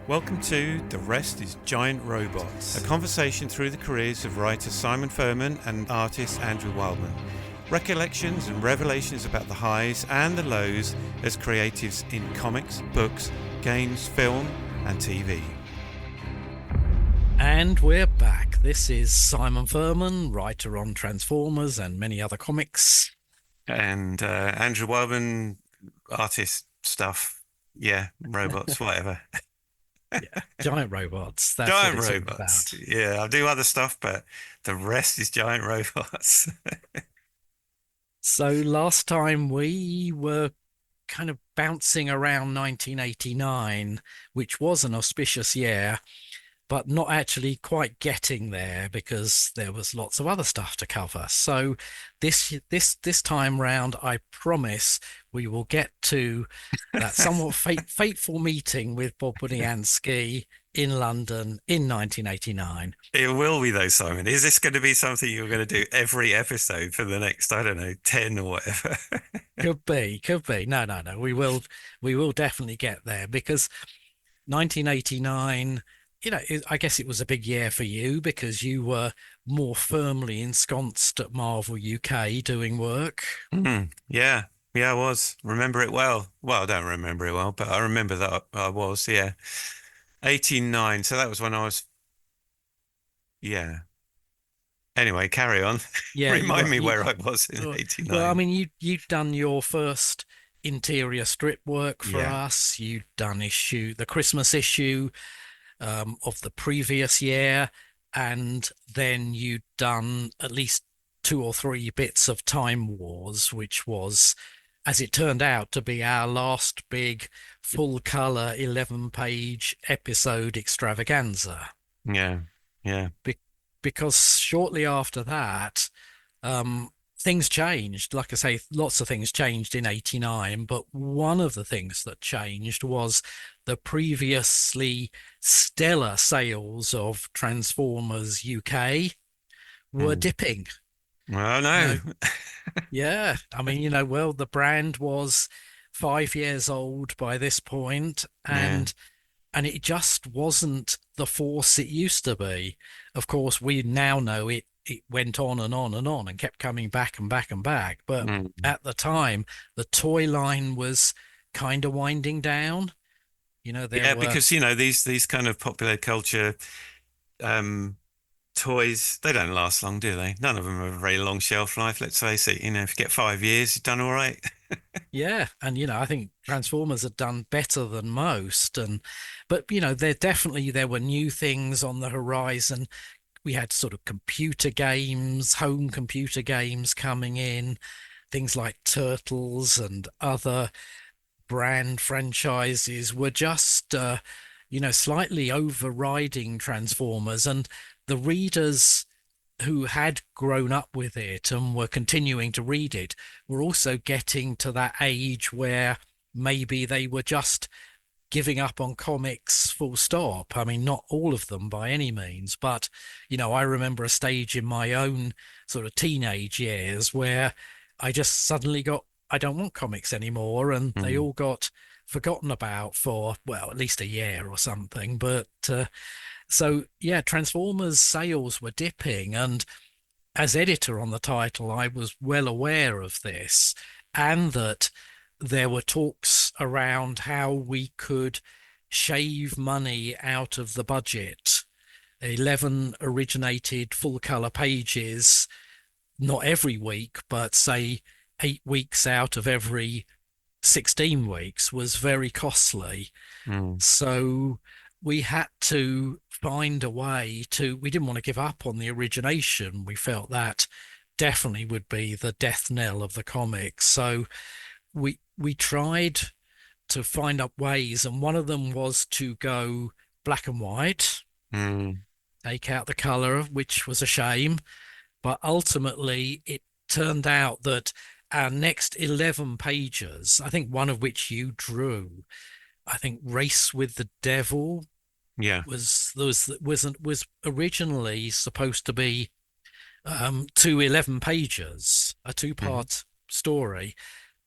Welcome to The Rest is Giant Robots, a conversation through the careers of writer Simon Furman and artist Andrew Wildman. Recollections and revelations about the highs and the lows as creatives in comics, books, games, film and TV. And we're back. This is Simon Furman, writer on Transformers and many other comics. And Andrew Wildman, artist stuff. Yeah, robots, whatever. Yeah, giant robots. That's giant what it's robots. all about. Yeah, I do other stuff, but the rest is giant robots. So last time we were kind of bouncing around 1989, which was an auspicious year, but not actually quite getting there because there was lots of other stuff to cover. So this time round, I promise we will get to that somewhat fateful meeting with Bob Budiansky in London in 1989. It will be though, Simon. Is this going to be something you're going to do every episode for the next, I don't know, 10 or whatever? Could be. No. We will definitely get there because 1989. I guess it was a big year for you because you were more firmly ensconced at Marvel UK doing work. Yeah, I was. Remember it well. Well, I don't remember it well, but I remember that I was, yeah. 89, so that was when I was, yeah. Anyway, carry on. Yeah, Remind me where I was in 89. Well, I mean, you'd done your first interior strip work for us. You'd done the Christmas issue of the previous year, and then you'd done at least 2 or 3 bits of Time Wars, which was, as it turned out, to be our last big full color 11-page episode extravaganza. Yeah. Because shortly after that, things changed. Like I say, lots of things changed in 89, but one of the things that changed was the previously stellar sales of Transformers UK were dipping. Well, no. Yeah. I mean, well, the brand was 5 years old by this point, and it just wasn't the force it used to be. Of course, we now know it went on and on and on and kept coming back and back and back. But at the time, the toy line was kind of winding down. Because these kind of popular culture toys, they don't last long, do they? None of them have a very long shelf life. Let's face it. If you get 5 years, you've done all right. Yeah, and I think Transformers had done better than most, but there were new things on the horizon. We had sort of computer games, home computer games coming in, things like Turtles and other brand franchises were just slightly overriding Transformers, and the readers who had grown up with it and were continuing to read it were also getting to that age where maybe they were just giving up on comics full stop. I mean, not all of them by any means, but I remember a stage in my own sort of teenage years where I just suddenly I don't want comics anymore, and they all got forgotten about for, well, at least a year or something. But so yeah, Transformers sales were dipping, and as editor on the title, I was well aware of this, and that there were talks around how we could shave money out of the budget. 11 originated full color pages, not every week, but say 8 weeks out of every 16 weeks was very costly. So we had to find a way we didn't want to give up on the origination. We felt that definitely would be the death knell of the comics. So we tried to find up ways, and one of them was to go black and white, take out the color, which was a shame. But ultimately, it turned out that our next 11 pages, I think one of which you drew, I think Race with the Devil, was originally supposed to be 2 11 pages, a 2-part story,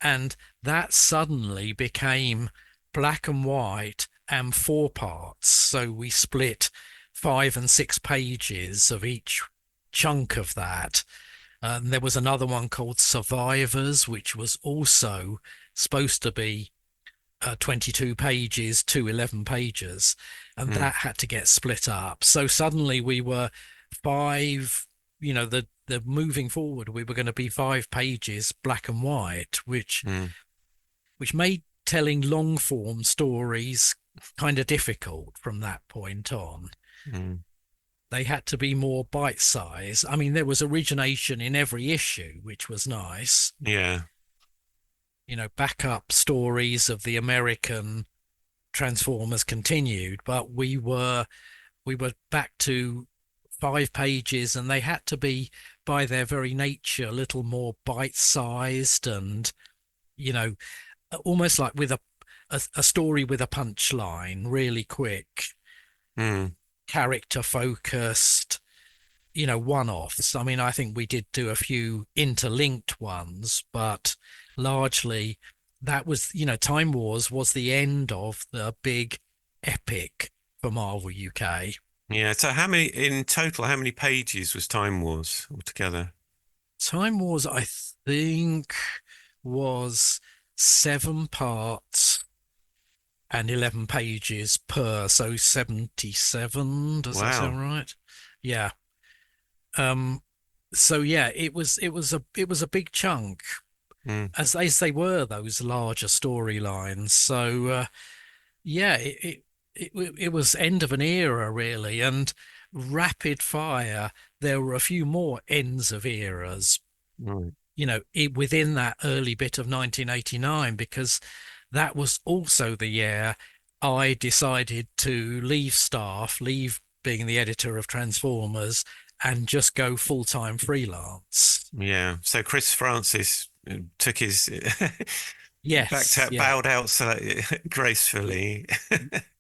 and that suddenly became black and white and 4 parts. So we split 5 and 6 pages of each chunk of that. And there was another one called Survivors, which was also supposed to be 22 pages to 11 pages, and Mm. that had to get split up. So suddenly we were five, the moving forward, we were going to be 5 pages black and white, Mm. which made telling long form stories kind of difficult from that point on. Mm. They had to be more bite size. I mean, there was origination in every issue, which was nice. Yeah. Backup stories of the American Transformers continued, but we were back to 5 pages, and they had to be, by their very nature, a little more bite-sized, and you know almost like with a story with a punchline, really quick, Mm. character focused, one-offs. I mean, I think we did do a few interlinked ones, but largely that was, Time Wars was the end of the big epic for Marvel UK. Yeah. So how many pages was Time Wars altogether? Time Wars, I think, was 7 parts and 11 pages per, so 77. Does that Wow. sound right? Yeah. Um, so yeah, it was a big chunk, Mm. as they were those larger storylines. So yeah, it was end of an era really, and rapid fire. There were a few more ends of eras, Right. within that early bit of 1989, because that was also the year I decided to leave being the editor of Transformers and just go full-time freelance. Yeah. So Chris Francis took his backed Yes, out, yeah. bowed out so gracefully.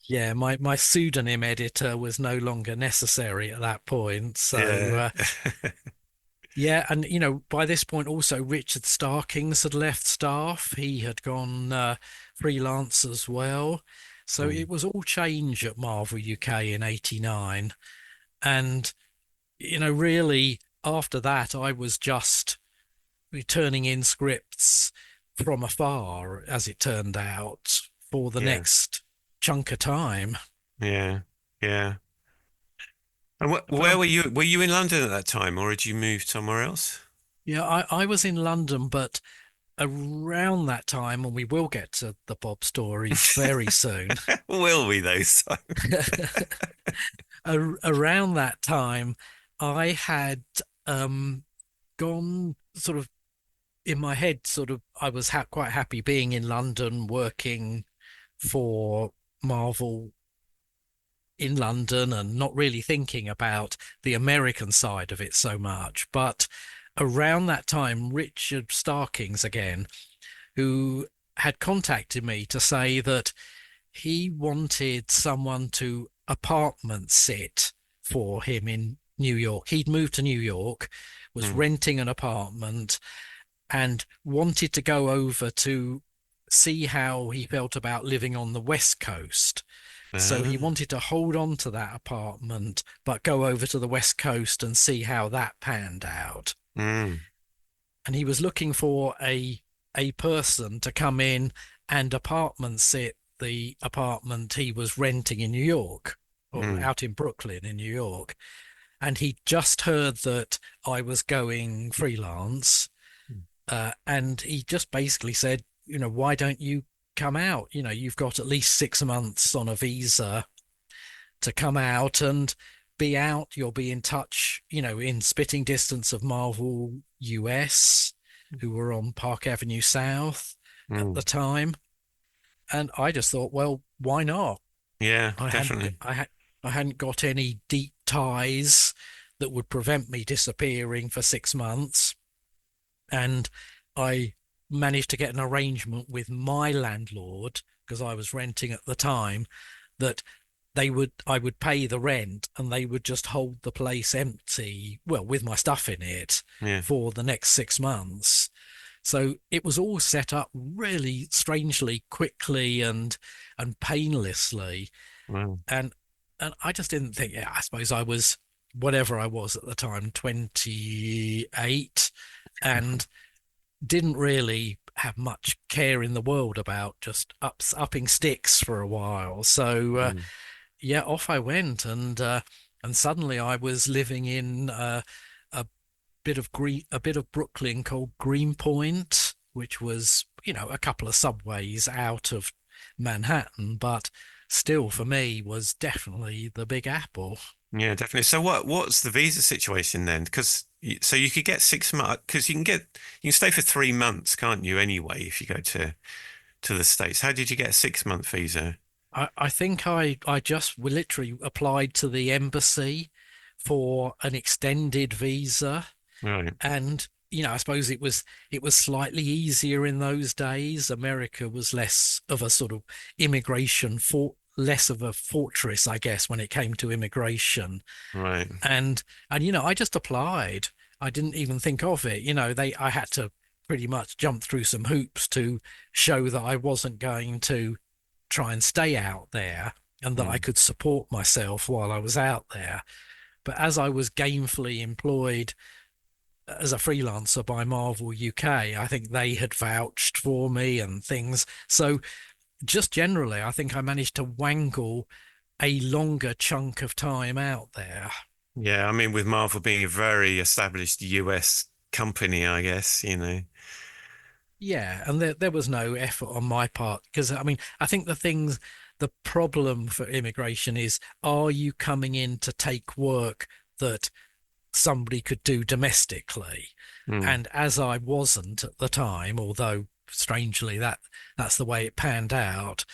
Yeah, my pseudonym editor was no longer necessary at that point. So Yeah. yeah, and by this point also Richard Starkings had left staff. He had gone freelance as well. So Mm. it was all change at Marvel UK in '89. And really after that I was just returning in scripts from afar, as it turned out, for the Yeah. next chunk of time. Yeah. Yeah. And But where were you? Were you in London at that time, or had you moved somewhere else? yeah, I was in London, but around that time, and we will get to the Bob story very soon. Will we though? So, Around that time, I had gone sort of in my head, sort of, I was quite happy being in London, working for Marvel in London, and not really thinking about the American side of it so much. But around that time, Richard Starkings again, who had contacted me to say that he wanted someone to apartment sit for him in New York. He'd moved to New York, was mm, renting an apartment, and wanted to go over to see how he felt about living on the West Coast. So he ah, wanted to hold on to that apartment, but go over to the West Coast and see how that panned out. mm, And he was looking for a person to come in and apartment sit the apartment he was renting in New York, or mm, out in Brooklyn in New York. And he just heard that I was going freelance, and he just basically said, why don't you come out? You've got at least 6 months on a visa to come out and be out. You'll be in touch, in spitting distance of Marvel US, who were on Park Avenue South at the mm. time. And I just thought, well, why not? Yeah, I hadn't, definitely. I hadn't got any deep ties that would prevent me disappearing for 6 months. And I managed to get an arrangement with my landlord, because I was renting at the time, that I would pay the rent and they would just hold the place empty, well, with my stuff in it, Yeah. for the next 6 months. So it was all set up really strangely quickly and painlessly. Wow. And I just didn't think, yeah, I suppose I was whatever I was at the time, 28, and didn't really have much care in the world about just upping sticks for a while. So Mm. yeah, off I went, and suddenly I was living in a a bit of Brooklyn called Greenpoint, which was, a couple of subways out of Manhattan, but still for me was definitely the Big Apple. Yeah, definitely. So what's the visa situation then? Because so you could get 6 months, because you can stay for 3 months, can't you, anyway, if you go to the States. How did you get a 6 month visa? I think I just literally applied to the embassy for an extended visa. Right, And I suppose it was slightly easier in those days. America was less of a sort of immigration for less of a fortress, I guess, when it came to immigration. right. And I just applied. I didn't even think of it. I had to pretty much jump through some hoops to show that I wasn't going to try and stay out there and that I Mm. could support myself while I was out there. But as I was gainfully employed as a freelancer by Marvel UK, I think they had vouched for me and things. So just generally, I think I managed to wangle a longer chunk of time out there. Yeah, I mean, with Marvel being a very established US company, I guess, Yeah, and there was no effort on my part because I mean, I think the problem for immigration is, are you coming in to take work that somebody could do domestically? Mm. And as I wasn't at the time, although strangely that's the way it panned out,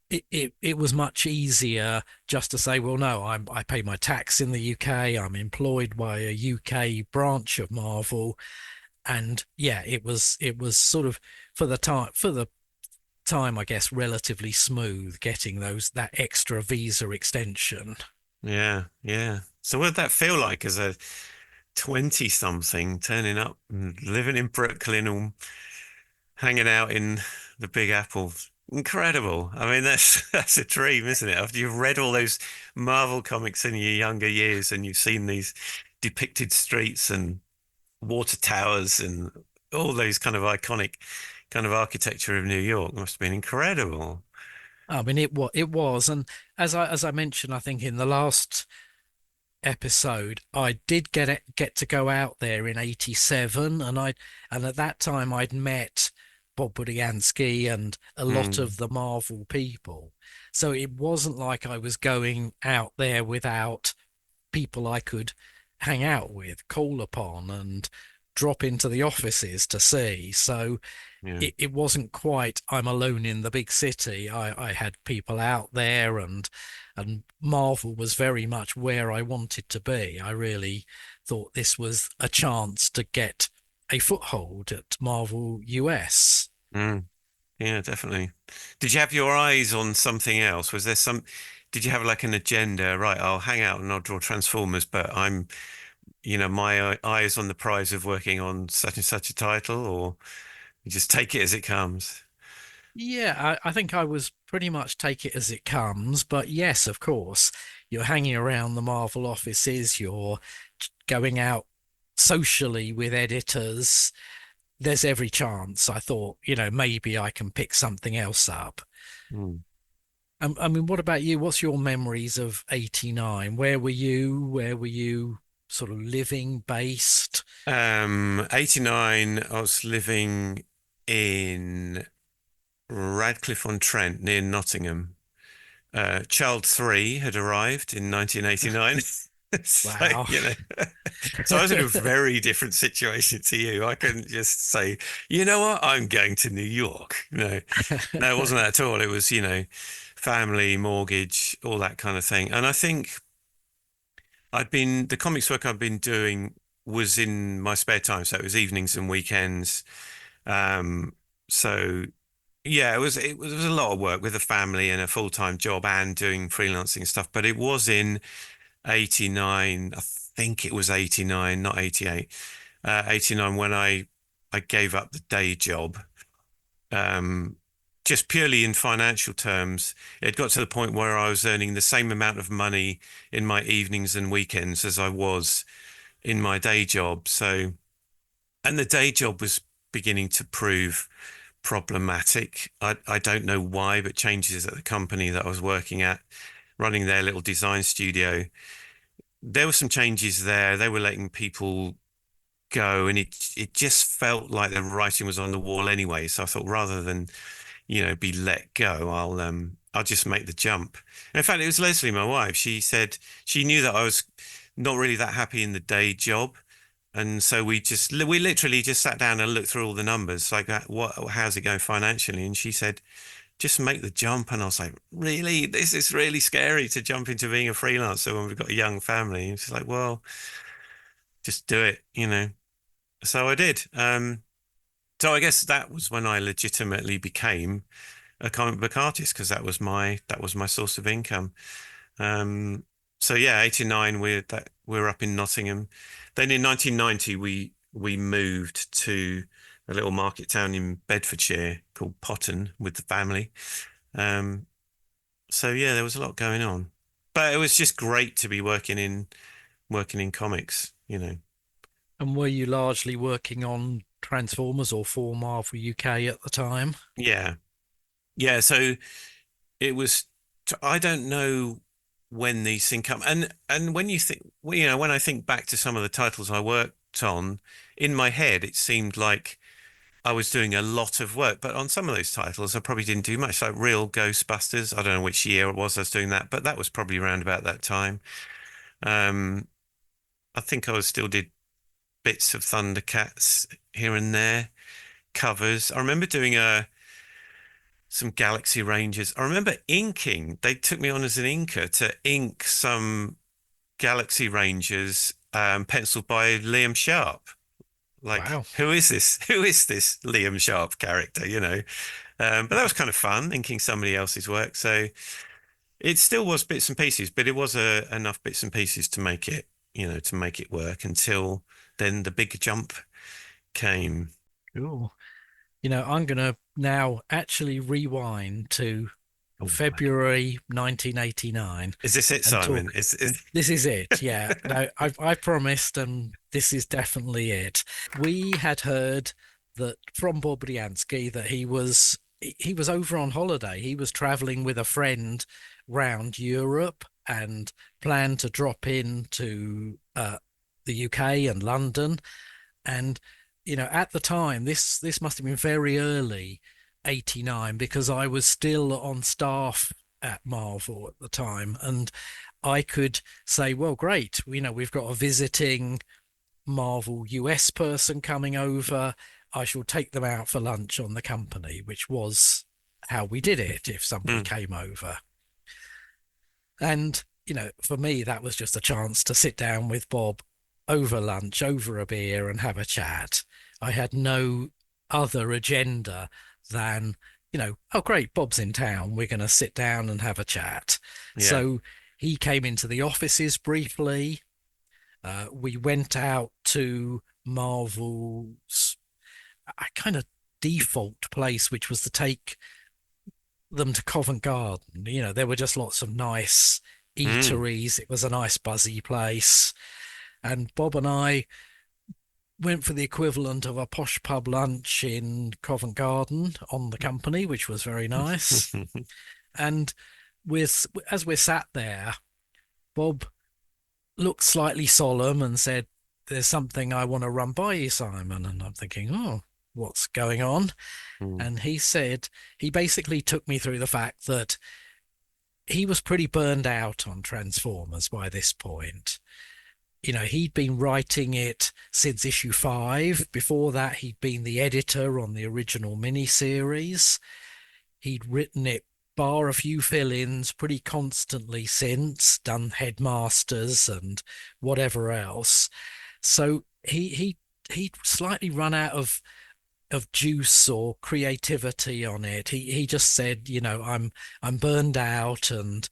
it was much easier just to say, well, no, I pay my tax in the UK, I'm employed by a UK branch of Marvel, and yeah, it was sort of for the time, I guess, relatively smooth getting that extra visa extension. Yeah, yeah. So what did that feel like as a 20 something turning up and living in Brooklyn and hanging out in the Big Apple? Incredible. I mean, that's that's a dream, isn't it? After you've read all those Marvel comics in your younger years and you've seen these depicted streets and water towers and all those kind of iconic kind of architecture of New York, must have been incredible. I mean, it was, and as I mentioned, I think in the last episode, I did get to go out there in '87, and at that time I'd met Bob Budiansky and a lot Mm, of the Marvel people. So it wasn't like I was going out there without people I could hang out with, call upon, and drop into the offices to see. So yeah. it wasn't quite I'm alone in the big city. I had people out there, and Marvel was very much where I wanted to be. I really thought this was a chance to get a foothold at Marvel US. Mm. Yeah, definitely. Did you have your eyes on something else? Did you have like an agenda? Right, I'll hang out and I'll draw Transformers, but my eye is on the prize of working on such and such a title, or you just take it as it comes. Yeah, I think I was pretty much take it as it comes. But yes, of course, you're hanging around the Marvel offices, you're going out socially with editors. There's every chance I thought, maybe I can pick something else up. Mm. I mean, what about you? What's your memories of '89? Where were you? Where were you sort of living, based? 89, I was living in Radcliffe-on-Trent near Nottingham. Child 3 had arrived in 1989. So, Wow. so I was in a very different situation to you. I couldn't just say, you know what, I'm going to New York. No, it wasn't that at all. It was, family, mortgage, all that kind of thing. And I think the comics work I've been doing was in my spare time. So it was evenings and weekends. Um, so yeah, it was a lot of work with a family and a full-time job and doing freelancing stuff. But it was in 89, I think it was 89, not 88. 89 when I I gave up the day job. Just purely in financial terms, it got to the point where I was earning the same amount of money in my evenings and weekends as I was in my day job. So, and the day job was beginning to prove problematic. I don't know why, but changes at the company that I was working at, running their little design studio, there were some changes there. They were letting people go, and it just felt like the writing was on the wall anyway. So I thought, rather than be let go, I'll just make the jump. And in fact, it was Leslie, my wife. She said she knew that I was not really that happy in the day job, and so we literally just sat down and looked through all the numbers, like how's it going financially, and she said, just make the jump. And I was like, really? This is really scary to jump into being a freelancer when we've got a young family. And she's like, well, just do it. So I did. So I guess that was when I legitimately became a comic book artist, because that was my source of income. So yeah, 89 we're up in Nottingham. Then in 1990 we moved to a little market town in Bedfordshire called Potton with the family. So yeah, there was a lot going on, but it was just great to be working in comics. And were you largely working on Transformers or for Marvel UK at the time? Yeah, yeah. So it was. I don't know when these things come, and when you think, well, when I think back to some of the titles I worked on, in my head it seemed like I was doing a lot of work, but on some of those titles I probably didn't do much. Like Real Ghostbusters, I don't know which year it was I was doing that, but that was probably around about that time. Um, I think I was still did bits of Thundercats here and there, covers. I remember doing some Galaxy Rangers. I remember inking. They took me on as an inker to ink some Galaxy Rangers, penciled by Liam Sharp. Like, Wow. who is this? Who is this Liam Sharp character? But that was kind of fun, inking somebody else's work. So it still was bits and pieces, but it was enough bits and pieces to make it work, until then the big jump came. Cool. I'm going to now actually rewind to Oh my. February 1989 Is this it, and Simon? talk. This is it. Yeah. No, I promised, and this is definitely it. We had heard that from Bob Budiansky that he was over on holiday. He was traveling with a friend round Europe and planned to drop in to the UK and London. And at the time, this must have been very early 89, because I was still on staff at Marvel at the time, and I could say, well, great, we've got a visiting Marvel US person coming over. I shall take them out for lunch on the company, which was how we did it if somebody Mm, came over. And, for me, that was just a chance to sit down with Bob over lunch, over a beer, and have a chat. I had no other agenda than, oh, great, Bob's in town. We're going to sit down and have a chat. yeah. So he came into the offices briefly. We went out to Marvel's a kind of default place, which was to take them to Covent Garden. There were just lots of nice Mm, eateries. It was a nice buzzy place. And Bob and I went for the equivalent of a posh pub lunch in Covent Garden on the company, which was very nice. And as we're sat there, Bob looked slightly solemn and said, "There's something I want to run by you, Simon." And I'm thinking, oh, what's going on? mm, And he basically took me through the fact that he was pretty burned out on Transformers by this point. He'd been writing it since issue 5. Before that, he'd been the editor on the original miniseries. He'd written it, bar a few fill-ins, pretty constantly since, done headmasters and whatever else. So he'd slightly run out of juice or creativity on it. He just said, I'm burned out. And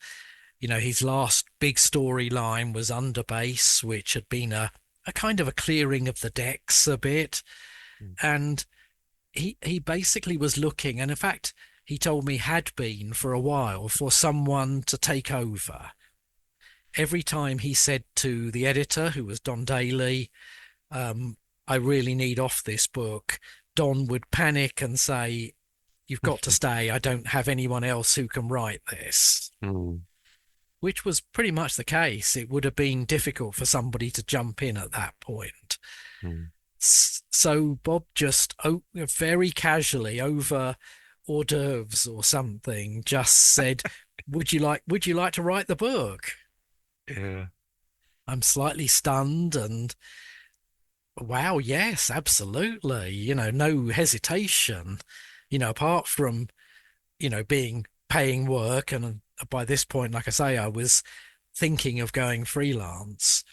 his last big storyline was Underbase, which had been a kind of a clearing of the decks a bit. And he basically was looking, and in fact, he told me had been for a while, for someone to take over. Every time he said to the editor, who was Don Daly, I really need off this book, Don would panic and say, "You've got to stay. I don't have anyone else who can write this." Mm. Which was pretty much the case. It would have been difficult for somebody to jump in at that point. Mm. So Bob just very casually, over hors d'oeuvres or something, just said, would you like to write the book?" Yeah. I'm slightly stunned and, wow, yes, absolutely. No hesitation. Apart from, being paying work, and by this point, like I say, I was thinking of going freelance.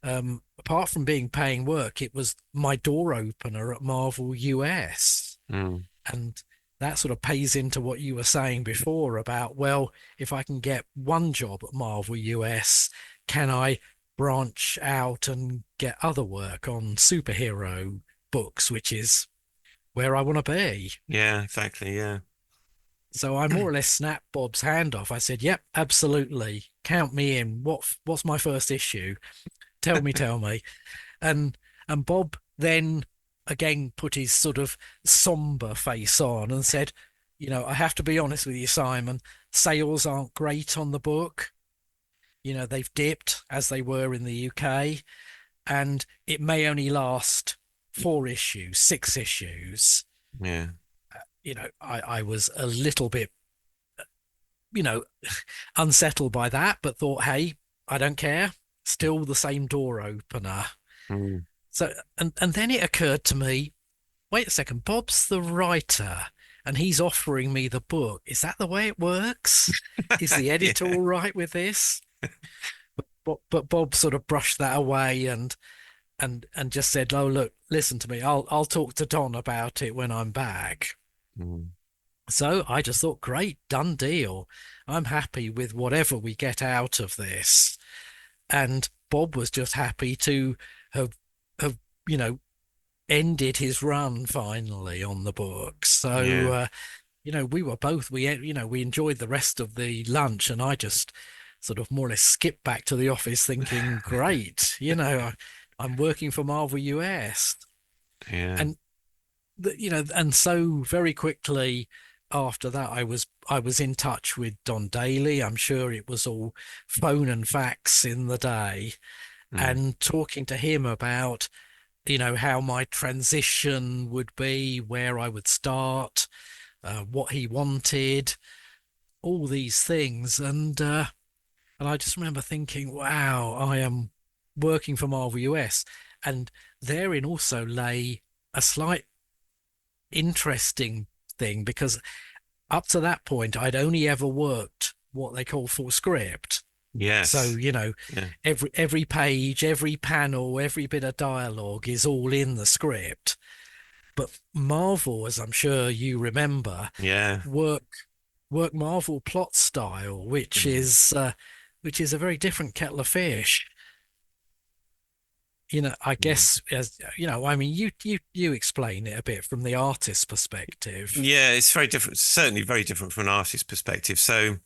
Apart from being paying work, it was my door opener at Marvel US. Mm. And that sort of pays into what you were saying before about, well, if I can get one job at Marvel US, can I branch out and get other work on superhero books, which is where I want to be. Yeah, exactly. Yeah. So I more or less snapped Bob's hand off. I said, "Yep, absolutely. Count me in. What's my first issue? Tell me." And Bob then again put his sort of somber face on and said, "I have to be honest with you, Simon. Sales aren't great on the book. They've dipped as they were in the UK, and it may only last 4 issues, 6 issues." Yeah. I was a little bit, you know, unsettled by that, but thought, hey, I don't care. Still the same door opener. Mm. So, and then it occurred to me, wait a second, Bob's the writer and he's offering me the book. Is that the way it works? Is the editor Yeah. all right with this? But Bob sort of brushed that away and just said, "Oh, look, listen to me. I'll talk to Don about it when I'm back." Mm. So I just thought, great, done deal. I'm happy with whatever we get out of this. And Bob was just happy to have ended his run finally on the book. So Yeah. we enjoyed the rest of the lunch, and I just sort of more or less skipped back to the office thinking, great, I'm working for Marvel US. Yeah. And and so very quickly after that, I was in touch with Don Daly. I'm sure it was all phone and fax in the day, Mm. and talking to him about how my transition would be, where I would start, what he wanted, all these things, and I just remember thinking, wow, I am working for Marvel US, and therein also lay a slight interesting thing, because up to that point, I'd only ever worked what they call full script. So, Yes. Yeah. every page, every panel, every bit of dialogue is all in the script. But Marvel, as I'm sure you remember, Yeah. work Marvel plot style, Mm. which is a very different kettle of fish. I Mm. guess, as I mean, you explain it a bit from the artist's perspective. Yeah, it's very different, certainly very different from an artist's perspective. So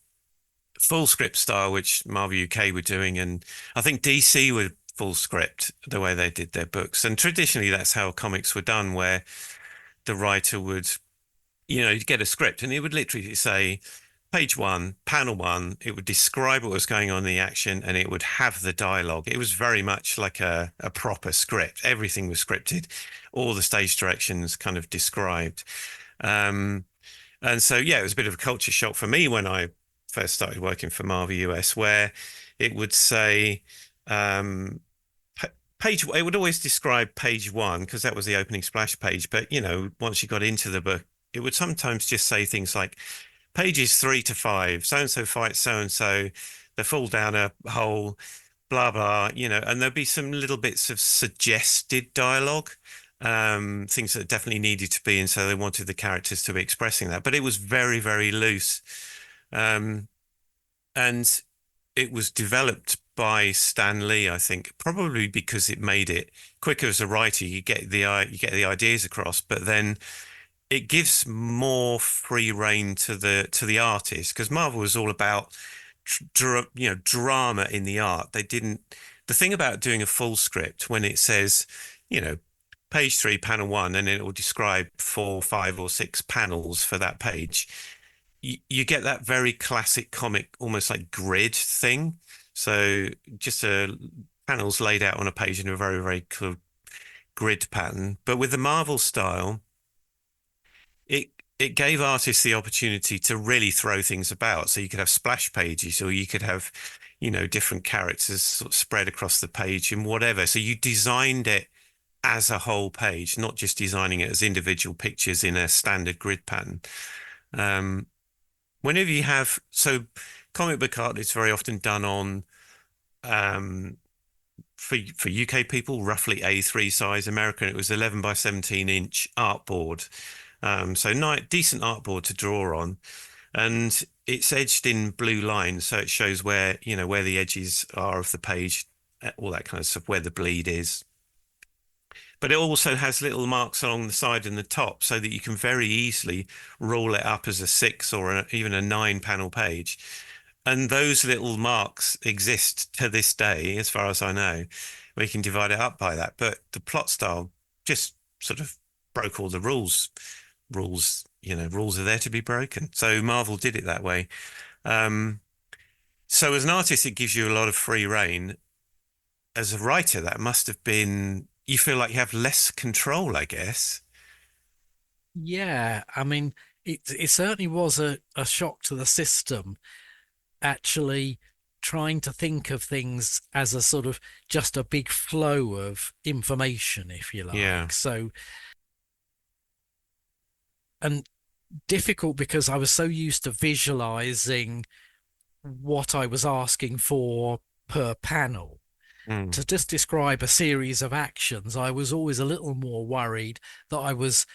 full script style, which Marvel UK were doing, and I think DC were full script the way they did their books. And traditionally that's how comics were done, where the writer would, get a script and it would literally say page one, panel one, it would describe what was going on in the action and it would have the dialogue. It was very much like a proper script. Everything was scripted, all the stage directions kind of described. Um, and so, yeah, it was a bit of a culture shock for me when I first started working for Marvel US, where it would say, um, page, it would always describe page one because that was the opening splash page. But, once you got into the book, it would sometimes just say things like pages 3 to 5, so and so fights so and so, they fall down a hole, blah, blah, and there'd be some little bits of suggested dialogue, things that definitely needed to be. And so they wanted the characters to be expressing that. But it was very, very loose. And it was developed by Stan Lee, I think, probably because it made it quicker as a writer. You get the ideas across, but then it gives more free rein to the artist, because Marvel was all about drama in the art. They didn't. The thing about doing a full script, when it says, you know, page 3, panel 1, and it will describe 4, 5, or 6 panels for that page, you get that very classic comic, almost like grid thing. So just panels laid out on a page in a very, very cool grid pattern. But with the Marvel style, it gave artists the opportunity to really throw things about. So you could have splash pages, or you could have, different characters sort of spread across the page and whatever. So you designed it as a whole page, not just designing it as individual pictures in a standard grid pattern. Whenever you have, so comic book art is very often done on, for UK people, roughly A3 size. American, it was 11 by 17 inch artboard. So decent artboard to draw on, and it's edged in blue lines, so it shows where the edges are of the page, all that kind of stuff, where the bleed is. But it also has little marks along the side and the top, so that you can very easily roll it up as a 6 or even a 9 panel page. And those little marks exist to this day, as far as I know. We can divide it up by that. But the plot style just sort of broke all the rules. Rules are there to be broken. So Marvel did it that way. So as an artist, it gives you a lot of free rein. As a writer, that must have been, you feel like you have less control, I guess. Yeah, I mean, it certainly was a shock to the system, actually trying to think of things as a sort of just a big flow of information, if you like. Yeah. So, and difficult because I was so used to visualizing what I was asking for per panel. To just describe a series of actions, I was always a little more worried that I was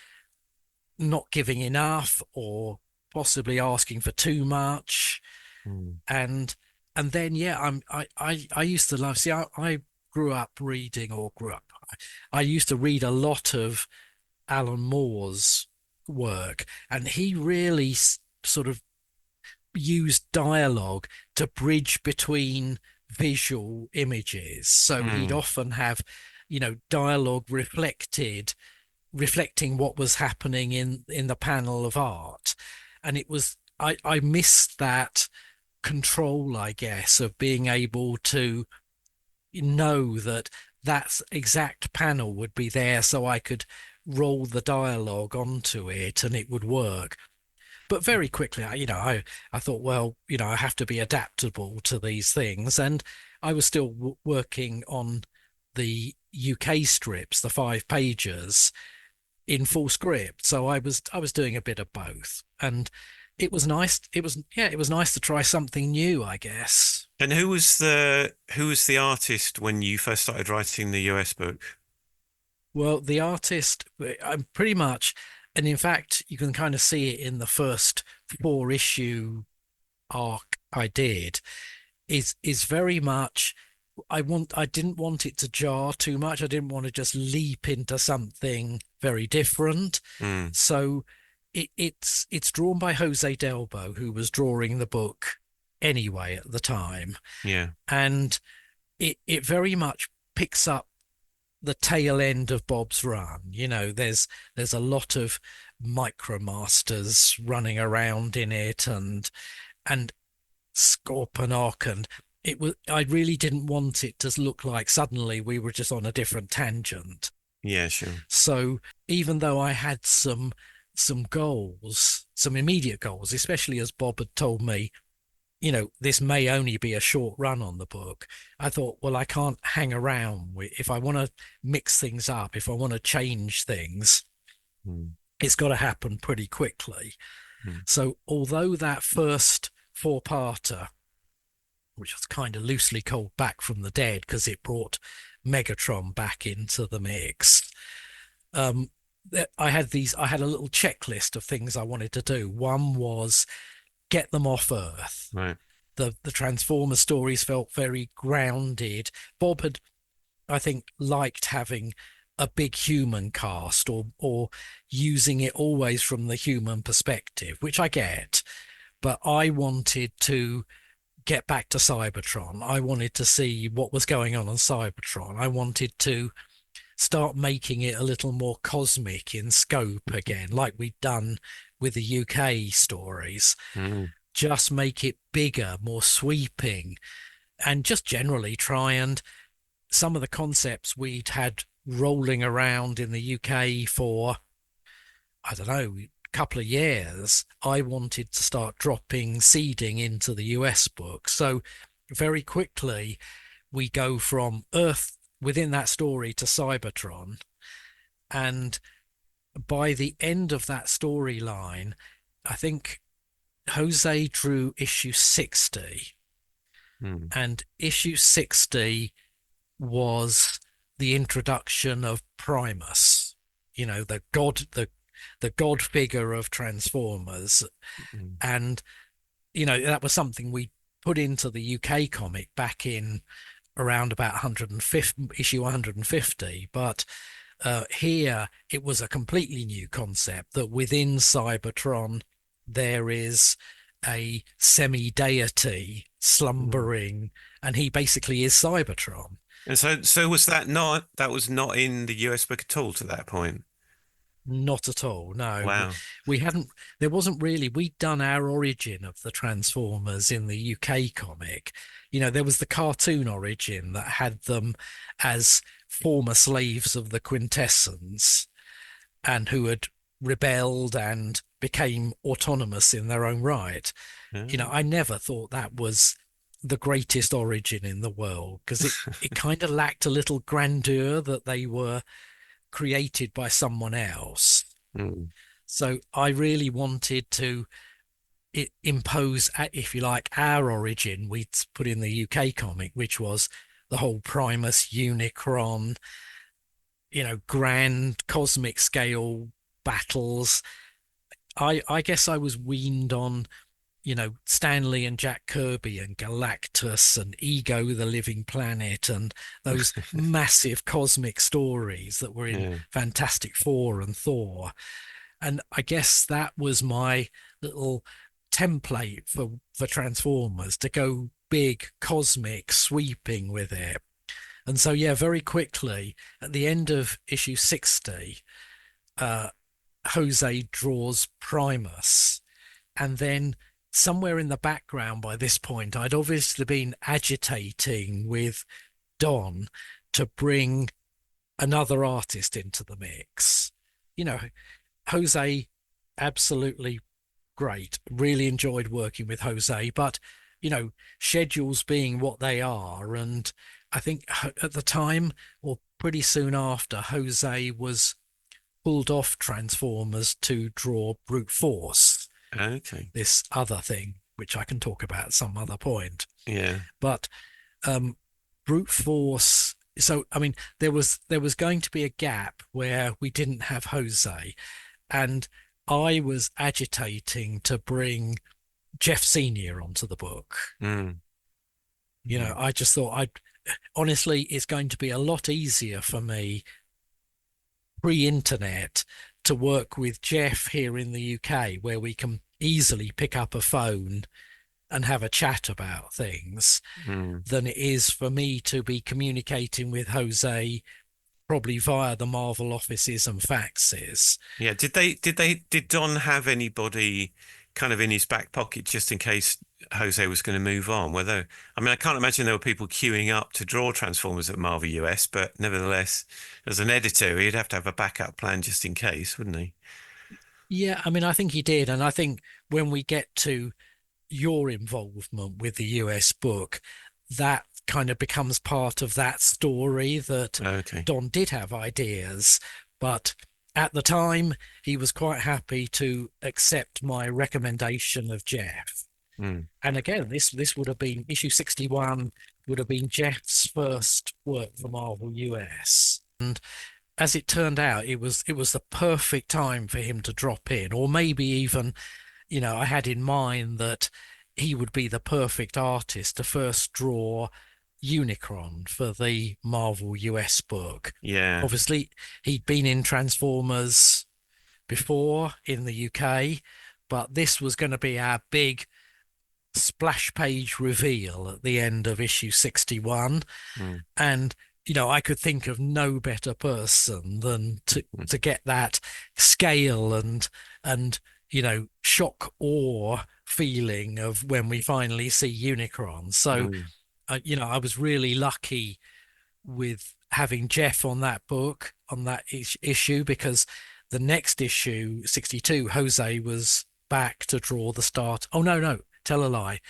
not giving enough, or possibly asking for too much. And then I used to love, I grew up reading, I used to read a lot of Alan Moore's work, and he really sort of used dialogue to bridge between visual images. So he'd often have, dialogue reflecting what was happening in the panel of art. And it was, I missed that control, I guess, of being able to know that exact panel would be there, so I could roll the dialogue onto it and it would work. But very quickly, I thought, well, I have to be adaptable to these things. And I was still working on the UK strips, the 5 pages in full script. So I was doing a bit of both. And it was nice. It was nice to try something new, I guess. And who was the artist when you first started writing the US book? Well, the artist, I'm pretty much, and in fact, you can kind of see it in the first 4-issue arc I did, is very much, I didn't want it to jar too much. I didn't want to just leap into something very different. So it's drawn by Jose Delbo, who was drawing the book anyway at the time. Yeah. And it very much picks up the tail end of Bob's run. There's a lot of Micromasters running around in it, and Scorponok, and I really didn't want it to look like suddenly we were just on a different tangent. Yeah, sure. So even though I had some goals, some immediate goals, especially as Bob had told me, this may only be a short run on the book, I thought, well, I can't hang around. If I want to mix things up, if I want to change things, it's got to happen pretty quickly. So although that first 4-parter, which was kind of loosely called Back from the Dead because it brought Megatron back into the mix, I had a little checklist of things I wanted to do. One was get them off Earth. Right. the Transformer stories felt very grounded. Bob had, I think, liked having a big human cast, or using it always from the human perspective, which I get, but I wanted to get back to Cybertron. I wanted to see what was going on Cybertron. I wanted to start making it a little more cosmic in scope again, like we'd done with the UK stories. Mm. Just make it bigger, more sweeping, and just generally try and some of the concepts we'd had rolling around in the UK for, I don't know, a couple of years, I wanted to start dropping seeding into the US book. So very quickly, we go from Earth within that story to Cybertron. And by the end of that storyline, I think Jose drew issue 60. Mm. And issue 60 was the introduction of Primus, the god figure of Transformers. Mm. And that was something we put into the UK comic back in around about 150, issue 150. But here it was a completely new concept, that within Cybertron there is a semi-deity Mm. slumbering, and he basically is Cybertron. And so was that was not in the US book at all to that point? Not at all. No, Wow. we hadn't. There wasn't really. We'd done our origin of the Transformers in the UK comic. There was the cartoon origin that had them as former slaves of the Quintessence, and who had rebelled and became autonomous in their own right. Yeah. I never thought that was the greatest origin in the world, because it kind of lacked a little grandeur, that they were created by someone else. Mm. So I really wanted to impose, if you like, our origin we'd put in the UK comic, which was the whole Primus Unicron, grand cosmic scale battles. I guess I was weaned on, Stanley and Jack Kirby and Galactus and Ego the Living Planet, and those massive cosmic stories that were in Yeah. Fantastic Four and Thor. And I guess that was my little template for Transformers, to go big, cosmic, sweeping with it. And so, yeah, very quickly at the end of issue 60, Jose draws Primus, and then somewhere in the background by this point, I'd obviously been agitating with Don to bring another artist into the mix. Jose, absolutely great. Really enjoyed working with Jose, but schedules being what they are, and I think at the time, or pretty soon after, Jose was pulled off Transformers to draw Brute Force, Okay. this other thing, which I can talk about at some other point. Yeah. But Brute Force. So I mean, there was going to be a gap where we didn't have Jose, and I was agitating to bring Jeff Senior onto the book. Mm. Mm. I just thought, honestly, it's going to be a lot easier for me pre-internet to work with Jeff here in the UK, where we can easily pick up a phone and have a chat about things, Mm. than it is for me to be communicating with Jose probably via the Marvel offices and faxes. Yeah. Did Don have anybody kind of in his back pocket just in case Jose was going to move on? I mean, I can't imagine there were people queuing up to draw Transformers at Marvel US, but nevertheless, as an editor, he'd have to have a backup plan just in case, wouldn't he? Yeah, I mean, I think he did. And I think when we get to your involvement with the US book, that kind of becomes part of that story, that Okay. Don did have ideas, but at the time he was quite happy to accept my recommendation of Jeff. Mm. And again, this would have been issue 61, would have been Jeff's first work for Marvel US. And as it turned out, it was the perfect time for him to drop in, or maybe even, I had in mind that he would be the perfect artist to first draw Unicron for the Marvel US book. Yeah. Obviously, he'd been in Transformers before in the UK, but this was going to be our big splash page reveal at the end of issue 61. Mm. And I could think of no better person than to Mm. get that scale and shock awe feeling of when we finally see Unicron. So Mm. I was really lucky with having Jeff on that book, on that issue, because the next issue, 62, Jose was back to draw the start. Oh, no, tell a lie.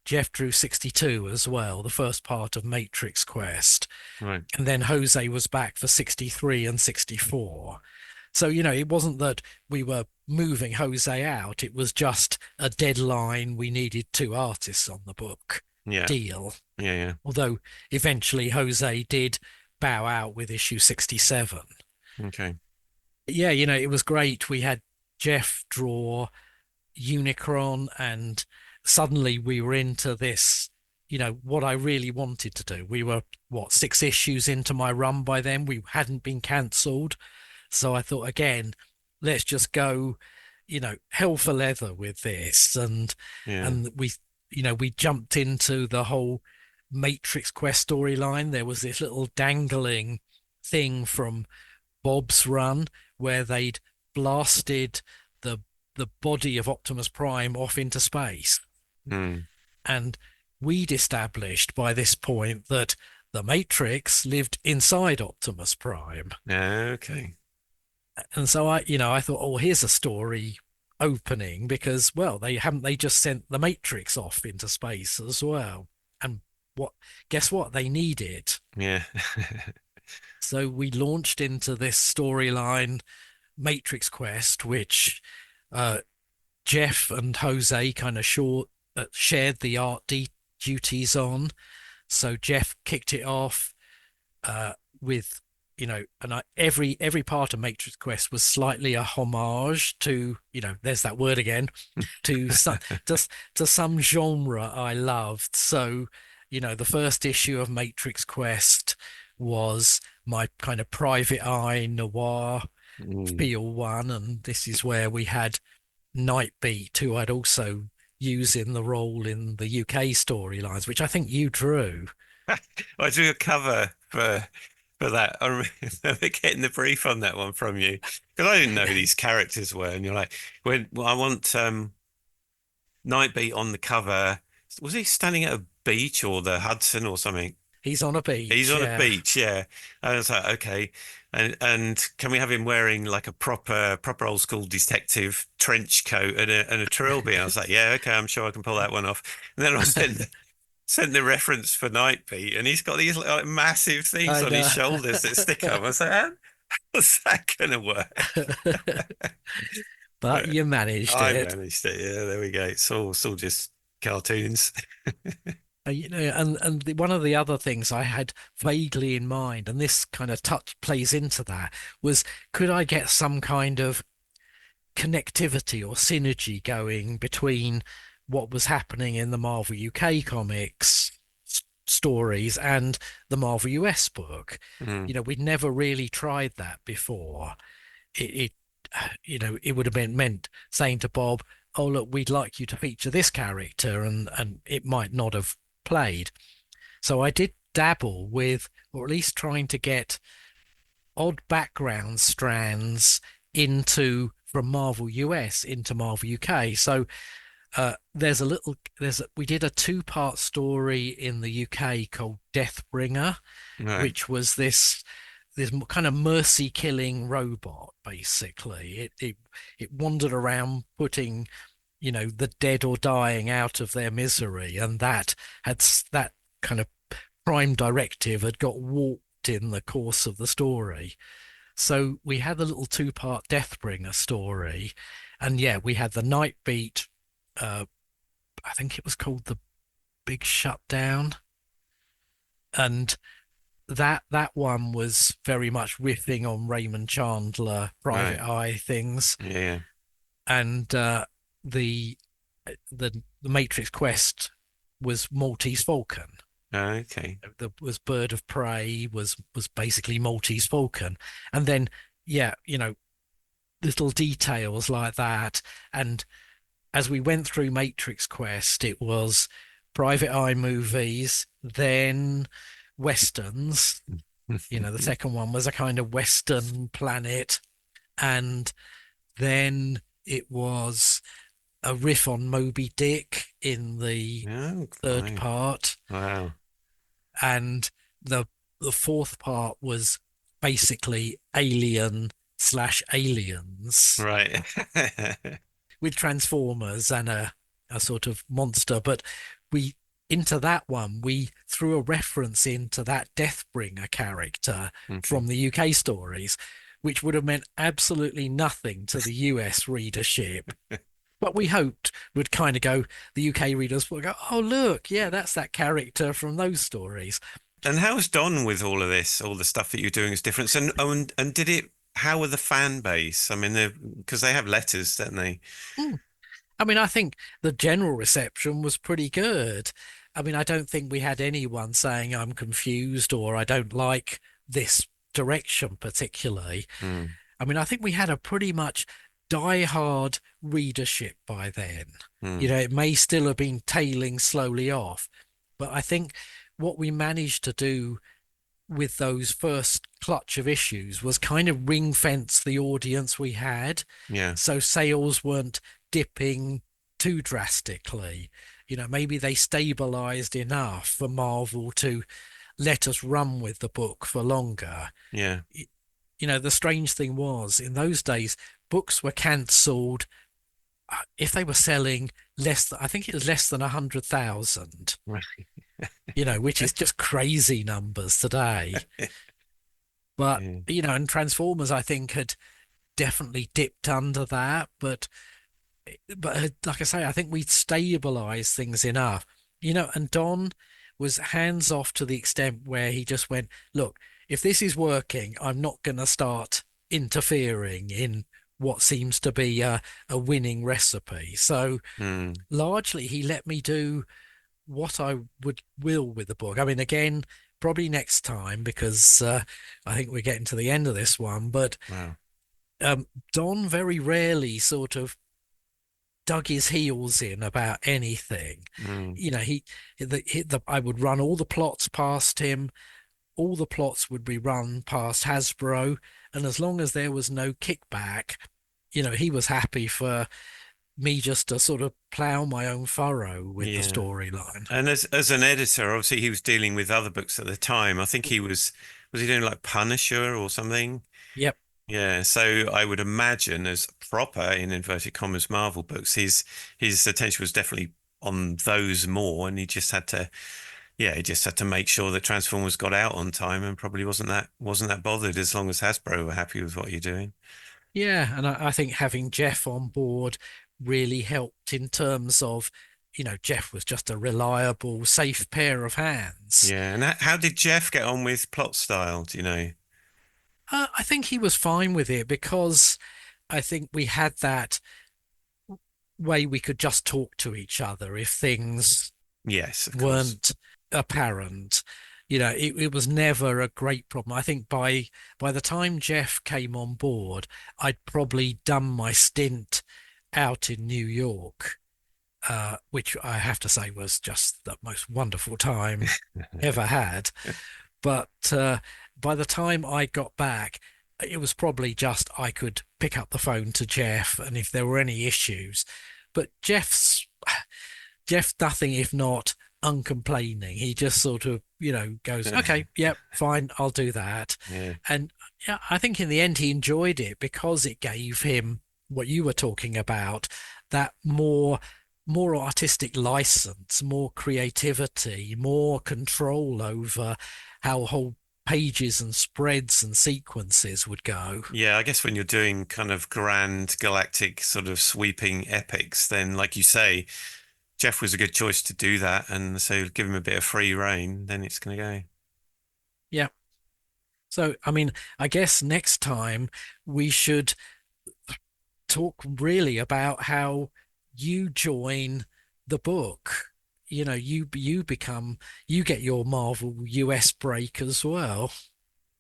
Jeff drew 62 as well, the first part of Matrix Quest. Right. And then Jose was back for 63 and 64. So, it wasn't that we were moving Jose out. It was just a deadline. We needed two artists on the book Yeah. deal. Yeah. Although eventually Jose did bow out with issue 67. Okay. Yeah, it was great. We had Jeff draw Unicron, and suddenly we were into this, what I really wanted to do. We were, 6 issues into my run by then. We hadn't been cancelled. So I thought, again, let's just go, hell for leather with this. And we jumped into the whole Matrix Quest storyline. There was this little dangling thing from Bob's run where they'd blasted the body of Optimus Prime off into space. Mm. And we'd established by this point that the Matrix lived inside Optimus Prime. Okay. And so I thought, oh, here's a story opening because, well, they just sent the Matrix off into space as well. And guess what? They need it. Yeah. So we launched into this storyline, Matrix Quest, which Jeff and Jose kind of shared the art duties on. So Jeff kicked it off with, and every part of Matrix Quest was slightly a homage to, there's that word again, to some genre I loved. So, the first issue of Matrix Quest was my kind of private eye noir feel one, and this is where we had Nightbeat, who I'd also use in the role in the UK storylines, which I think you drew. I drew a cover for that. I remember getting the brief on that one from you because I didn't know who these characters were, and you're like, I want Nightbeat on the cover. Was he standing at a beach or the Hudson or something? He's on a beach. He's on a beach, yeah. And I was like, okay, and can we have him wearing like a proper old school detective trench coat and a trilby? I was like, yeah, okay, I'm sure I can pull that one off. And then I sent the reference for Nightbeat, and he's got these like massive things on his shoulders that stick up. I was like, how's that gonna work? But you managed I it. managed it. Yeah, there we go. It's all just cartoons. And one of the other things I had vaguely in mind, and this kind of plays into that, was could I get some kind of connectivity or synergy going between what was happening in the Marvel UK comics stories and the Marvel US book? We'd never really tried that before. It would have meant saying to Bob, oh, look, we'd like you to feature this character, and it might not have played. So I did dabble with, or at least trying to get odd background strands from Marvel US into Marvel UK. So we did a 2-part story in the UK called Deathbringer, Right. which was this kind of mercy killing robot. Basically, it wandered around putting the dead or dying out of their misery, and that kind of prime directive had got warped in the course of the story. So we had the little 2-part Deathbringer story, and yeah, we had the Nightbeat. I think it was called The Big Shutdown, and that one was very much riffing on Raymond Chandler Private Eye things. Yeah. And the the Matrix Quest was Maltese Falcon. Okay. The was Bird of Prey was basically Maltese Falcon, and then yeah, little details like that. And as we went through Matrix Quest, it was private eye movies, then westerns. The second one was a kind of Western planet, and then it was a riff on Moby Dick in the Oh, third fine. part, Wow. and the fourth part was basically Alien slash Aliens Right. with Transformers and a sort of monster. But we into that one we threw a reference into that Deathbringer character Okay. from the UK stories, which would have meant absolutely nothing to the US readership. But we hoped would kind of go, the UK readers would go, oh, look, yeah, that's that character from those stories. And how's Don with all of this? All the stuff that you're doing is different. And did it? How were the fan base? I mean, because they have letters, don't they? Mm. I mean, I think the general reception was pretty good. I mean, I don't think we had anyone saying I'm confused or I don't like this direction particularly. Mm, I mean, I think we had a pretty much die-hard readership by then. mm, It may still have been tailing slowly off, but I think what we managed to do with those first clutch of issues was kind of ring fence the audience we had. yeah. So sales weren't dipping too drastically. Maybe they stabilized enough for Marvel to let us run with the book for longer. Yeah. The strange thing was in those days, books were cancelled if they were selling less than, I think it was less than 100,000, Right. which is just crazy numbers today. But, Yeah. and Transformers, I think, had definitely dipped under that. But like I say, I think we'd stabilized things enough, and Don was hands off to the extent where he just went, look, if this is working, I'm not going to start interfering in what seems to be a winning recipe. So Mm, largely, he let me do what I will with the book. I mean, again, probably next time because I think we're getting to the end of this one. But wow. Don very rarely sort of dug his heels in about anything. Mm, I would run all the plots past him. All the plots would be run past Hasbro, and as long as there was no kickback, he was happy for me just to sort of plow my own furrow with the yeah. storyline. And as an editor, obviously he was dealing with other books at the time. I think he was he doing like Punisher or something? Yep. Yeah, so I would imagine as proper in inverted commas Marvel books, his attention was definitely on those more, and he just had to, yeah, he just had to make sure that Transformers got out on time, and probably wasn't that bothered as long as Hasbro were happy with what you're doing. Yeah, and I think having Jeff on board really helped in terms of, Jeff was just a reliable, safe pair of hands. Yeah, and how did Jeff get on with plot style? Do you know? I think he was fine with it because I think we had that way we could just talk to each other if things Yes, of course. weren't apparent. It was never a great problem. I think by the time Jeff came on board, I'd probably done my stint out in New York, which I have to say was just the most wonderful time ever had. But by the time I got back, it was probably just I could pick up the phone to Jeff, and if there were any issues. But Jeff, nothing if not uncomplaining. He just sort of, goes, okay, yep, fine, I'll do that. Yeah, And yeah, I think in the end he enjoyed it because it gave him what you were talking about, that more artistic license, more creativity, more control over how whole pages and spreads and sequences would go. yeah. I guess when you're doing kind of grand galactic sort of sweeping epics, then like you say, Jeff was a good choice to do that, and so give him a bit of free reign, then it's going to go. Yeah. So, I mean, I guess next time we should talk really about how you join the book. You get your Marvel US break as well.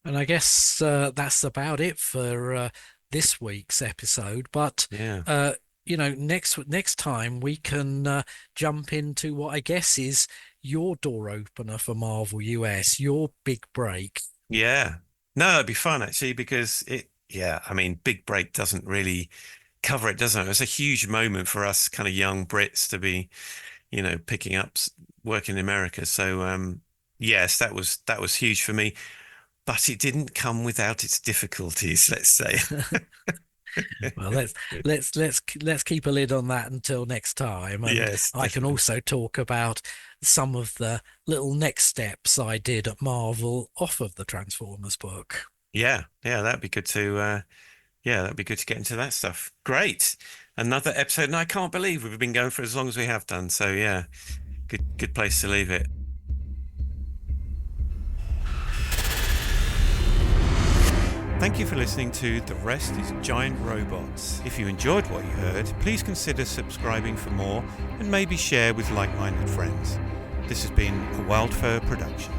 And I guess that's about it for this week's episode. But Yeah. next time we can jump into what I guess is your door opener for Marvel US, your big break. Yeah. No, it'd be fun actually because I mean, Big Break doesn't really cover it, doesn't it? It's a huge moment for us kind of young Brits to be, picking up work in America. So, yes, that was huge for me, but it didn't come without its difficulties, let's say. Well, let's keep a lid on that until next time, and Yes, I can definitely. also talk about some of the little next steps I did at Marvel off of the Transformers book. Yeah, yeah, that'd be good to get into that stuff. Great. Another episode, and I can't believe we've been going for as long as we have done. So yeah, good place to leave it. Thank you for listening to The Rest is Giant Robots. If you enjoyed what you heard, please consider subscribing for more and maybe share with like-minded friends. This has been a Wildfur production.